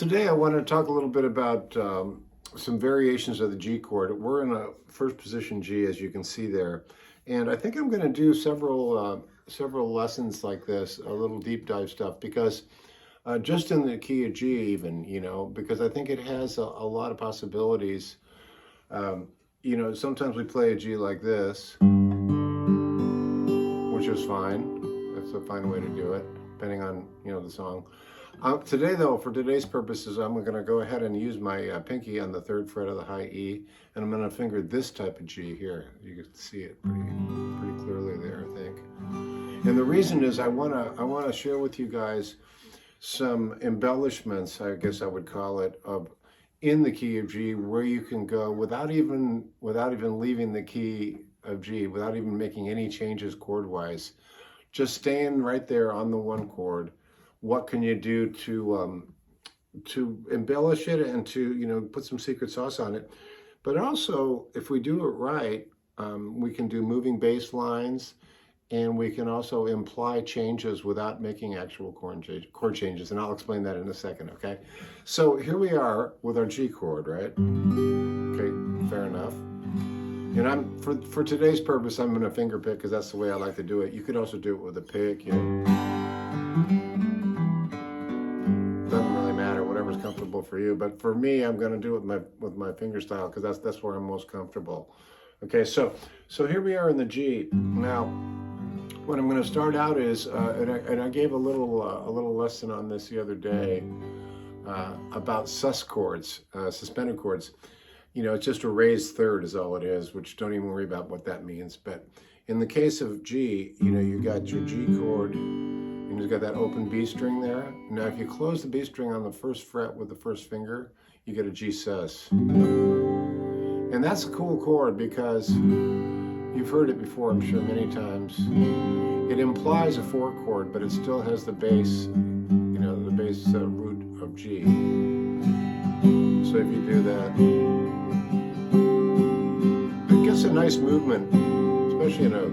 today I want to talk a little bit about some variations of the G chord. We're in a first position G, as you can see there, and I think I'm going to do several lessons like this, a little deep dive stuff, because just in the key of G, even, because I think it has a lot of possibilities. Sometimes we play a G like this, which is fine. That's a fine way to do it, depending on the song. Today, though, for today's purposes, I'm going to go ahead and use my pinky on the 3rd fret of the high E, and I'm going to finger this type of G here. You can see it pretty clearly there, I think. And the reason is I want to share with you guys some embellishments, I guess I would call it, in the key of G, where you can go without even leaving the key of G, without even making any changes chord-wise, just staying right there on the one chord. What can you do to embellish it and to put some secret sauce on it? But also, if we do it right, we can do moving bass lines, and we can also imply changes without making actual chord changes, and I'll explain that in a second, okay? So here we are with our G chord, right? Okay, fair enough. And for today's purpose, I'm gonna finger pick because that's the way I like to do it. You could also do it with a pick, Doesn't really matter, whatever's comfortable for you. But for me, I'm gonna do it with my fingerstyle because that's where I'm most comfortable. Okay, so here we are in the G. Now, what I'm going to start out is, and I gave a little lesson on this the other day about sus chords, suspended chords. It's just a raised third is all it is, which don't even worry about what that means. But in the case of G, you got your G chord, and you've got that open B string there. Now, if you close the B string on the 1st fret with the 1st finger, you get a G sus. And that's a cool chord because you've heard it before, I'm sure, many times. It implies a 4 chord, but it still has the bass, the bass root of G. So if you do that, it gets a nice movement, especially in a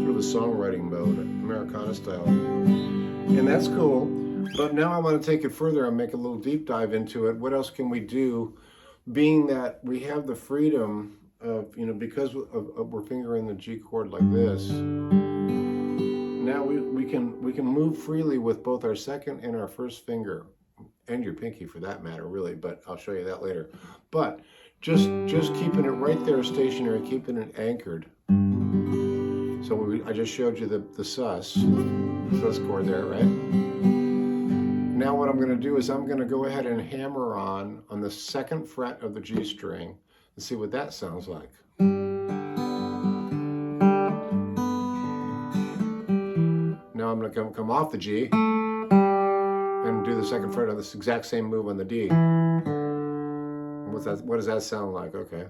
sort of a songwriting mode, Americana style. And that's cool. But now I want to take it further and make a little deep dive into it. What else can we do, being that we have the freedom of, because we're fingering the G chord like this, now we can move freely with both our 2nd and our 1st finger, and your pinky for that matter, really, but I'll show you that later. But just keeping it right there stationary, keeping it anchored. So I just showed you the sus chord there, right? Now what I'm going to do is I'm going to go ahead and hammer on the 2nd fret of the G string and see what that sounds like. Now I'm going to come off the G and do the 2nd fret of this exact same move on the D. What does that sound like? Okay.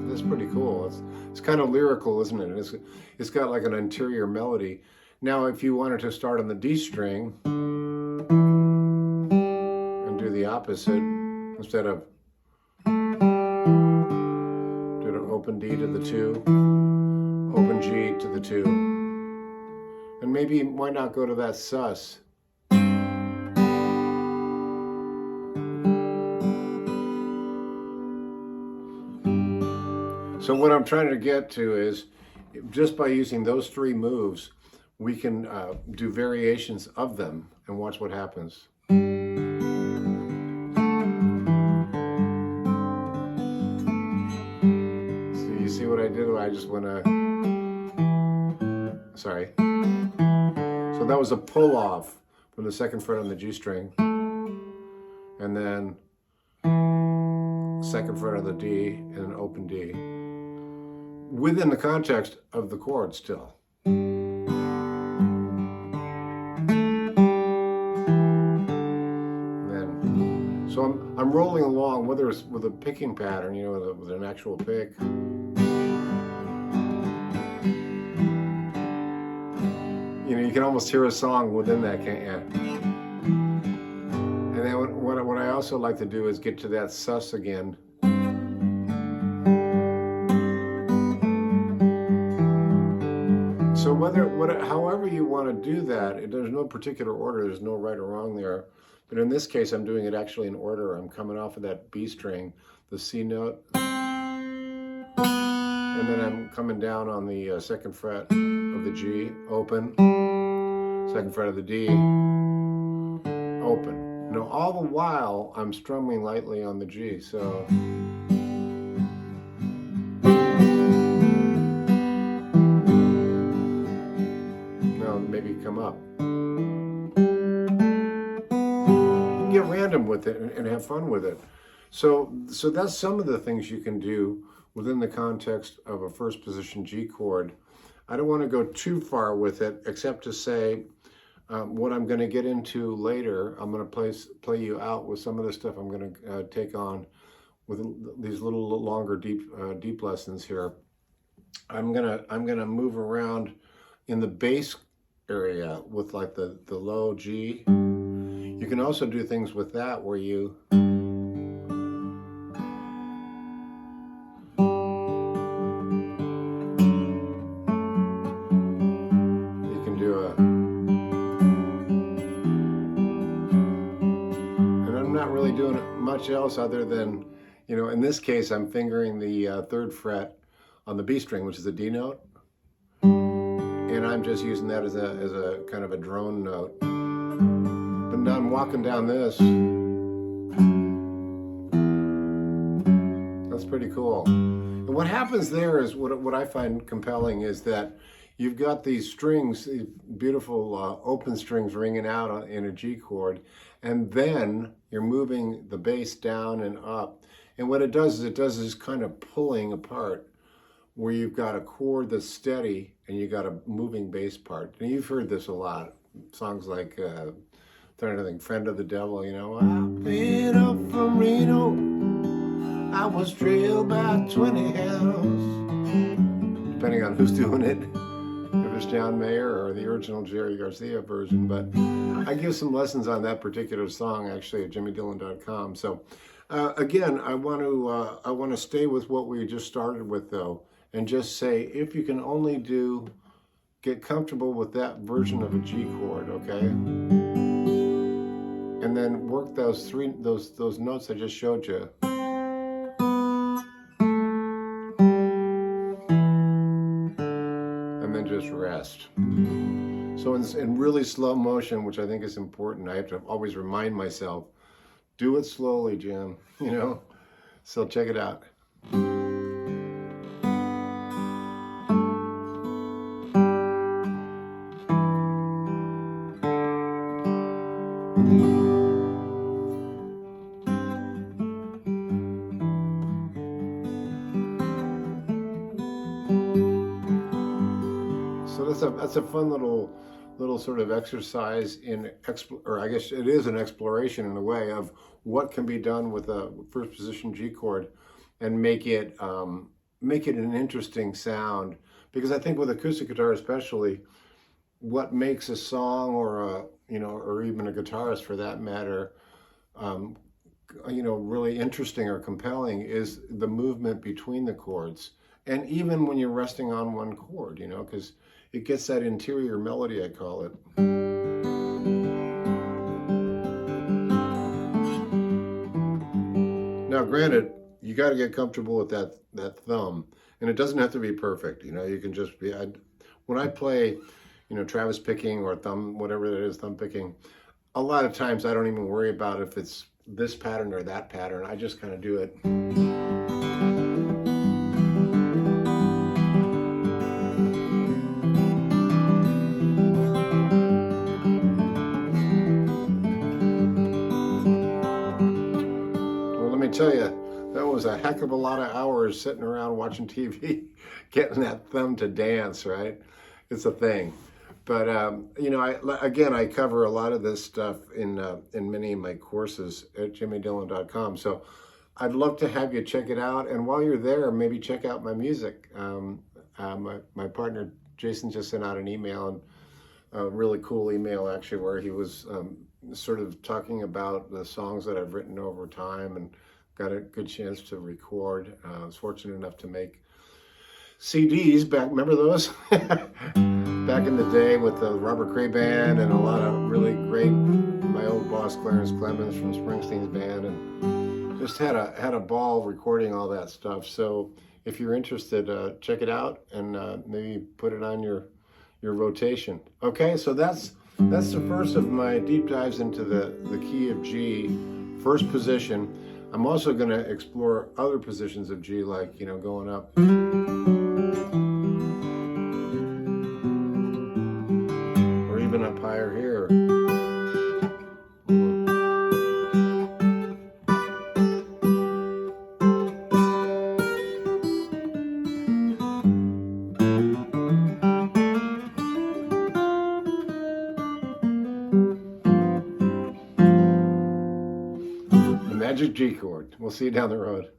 That's pretty cool. It's kind of lyrical, isn't it? It's got like an interior melody. Now, if you wanted to start on the D string and do the opposite, instead of do an open D to the 2, open G to the 2, and maybe why not go to that sus? So what I'm trying to get to is, just by using those 3 moves, we can do variations of them and watch what happens. So you see what I did? I just went sorry. So that was a pull off from the 2nd fret on the G string, and then 2nd fret on the D and an open D, within the context of the chord still. Then, so I'm rolling along, whether it's with a picking pattern, with an actual pick. You can almost hear a song within that, can't you? And then what I also like to do is get to that sus again. So however you want to do that, there's no particular order. There's no right or wrong there. But in this case, I'm doing it actually in order. I'm coming off of that B string, the C note, and then I'm coming down on the second fret of the G, open, second fret of the D, open. Now, all the while, I'm strumming lightly on the G, so. Now, maybe come up. Get random with it and have fun with it. So that's some of the things you can do within the context of a first position G chord. I don't want to go too far with it, except to say what I'm going to get into later. I'm going to play you out with some of the stuff I'm going to take on with these little longer deep lessons here. I'm gonna move around in the bass area with like the low G. You can also do things with that where you can do and I'm not really doing much else other than, in this case, I'm fingering the third fret on the B string, which is a D note. And I'm just using that as a kind of a drone note. But now I'm walking down this. That's pretty cool. And what happens there is, what I find compelling is that you've got these strings, these beautiful open strings ringing out in a G chord, and then you're moving the bass down and up. And what it does is this kind of pulling apart, where you've got a chord that's steady and you got a moving bass part. And you've heard this a lot. Songs like, trying to think, Friend of the Devil, I've been up from Reno, I was trailed by 20 hounds. Depending on who's doing it, if it's John Mayer or the original Jerry Garcia version. But I give some lessons on that particular song actually at jimmydillon.com. So again, I want to stay with what we just started with though, and just say, if you can only get comfortable with that version of a G chord, okay? And then work those notes I just showed you. And then just rest. So in really slow motion, which I think is important, I have to always remind myself, do it slowly, Jim, So check it out. So that's a fun little sort of exercise or I guess it is an exploration in a way of what can be done with a first position G chord and make it an interesting sound. Because I think with acoustic guitar especially, what makes a song or even a guitarist for that matter, really interesting or compelling is the movement between the chords. And even when you're resting on one chord, because it gets that interior melody, I call it. Now, granted, you got to get comfortable with that thumb, and it doesn't have to be perfect. You can just be. When I play, Travis picking or thumb, whatever it is, thumb picking, a lot of times I don't even worry about if it's this pattern or that pattern. I just kind of do it. Tell you, that was a heck of a lot of hours sitting around watching TV, getting that thumb to dance, right? It's a thing. But I cover a lot of this stuff in many of my courses at jimmydillon.com. So I'd love to have you check it out. And while you're there, maybe check out my music. My partner Jason just sent out an email, and a really cool email actually, where he was sort of talking about the songs that I've written over time and got a good chance to record. I was fortunate enough to make CDs back. Remember those? back in the day with the Robert Cray Band and a lot of really great, my old boss Clarence Clemens from Springsteen's band, and just had a ball recording all that stuff. So if you're interested, check it out and maybe put it on your rotation. Okay, so that's the first of my deep dives into the key of G, first position. I'm also going to explore other positions of G, like, you know, going up. Or even up higher here. The magic G chord. We'll see you down the road.